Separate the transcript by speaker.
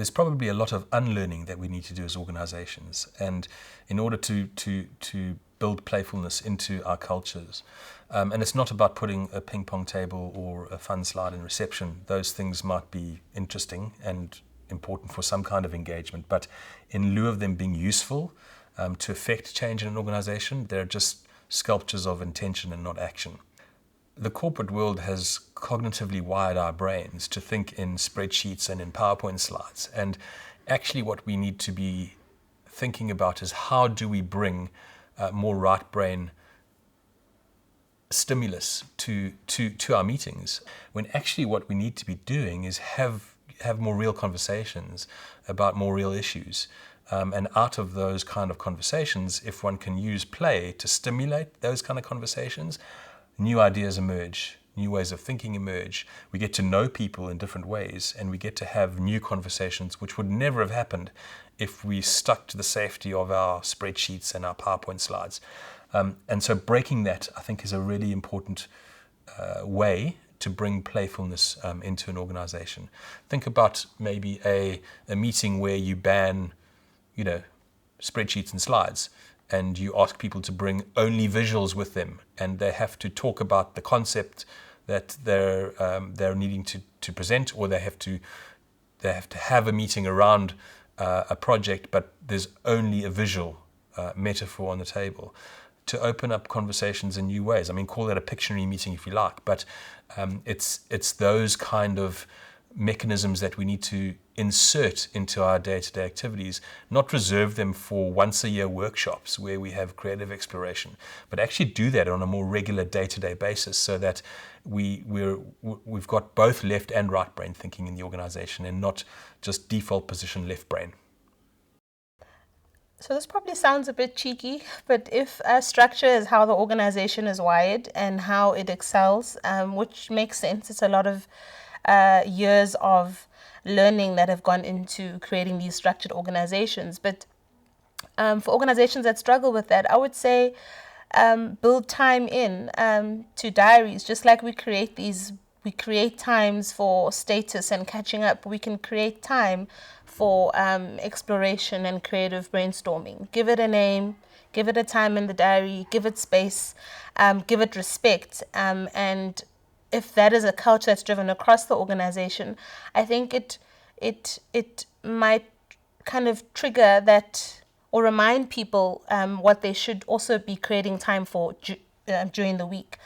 Speaker 1: there's probably a lot of unlearning that we need to do as organizations. And in order to build playfulness into our cultures, and it's not about putting a ping pong table or a fun slide in reception. Those things might be interesting and important for some kind of engagement, but in lieu of them being useful to affect change in an organization, they're just sculptures of intention and not action. The corporate world has cognitively wired our brains to think in spreadsheets and in PowerPoint slides. And actually what we need to be thinking about is how do we bring more right brain stimulus to our meetings, when actually what we need to be doing is have more real conversations about more real issues. And out of those kind of conversations, if one can use play to stimulate those kind of conversations, new ideas emerge, new ways of thinking emerge. We get to know people in different ways, and we get to have new conversations which would never have happened if we stuck to the safety of our spreadsheets and our PowerPoint slides. And so breaking that, I think, is a really important way to bring playfulness into an organization. Think about maybe a meeting where you ban, spreadsheets and slides, and you ask people to bring only visuals with them, and they have to talk about the concept that they're needing to present, or they have to have a meeting around a project, but there's only a visual metaphor on the table, to open up conversations in new ways. I mean, call that a Pictionary meeting if you like, but it's those kind of mechanisms that we need to insert into our day-to-day activities, not reserve them for once-a-year workshops where we have creative exploration, but actually do that on a more regular day-to-day basis, so that we've got both left and right brain thinking in the organization, and not just default position left brain.
Speaker 2: So this probably sounds a bit cheeky, but if structure is how the organization is wired and how it excels, which makes sense, it's a lot of years of learning that have gone into creating these structured organizations. But for organizations that struggle with that, I would say build time in to diaries. Just like we create times for status and catching up, we can create time for exploration and creative brainstorming. Give it a name, give it a time in the diary, give it space, give it respect, and if that is a culture that's driven across the organization, I think it might kind of trigger that, or remind people what they should also be creating time for during the week.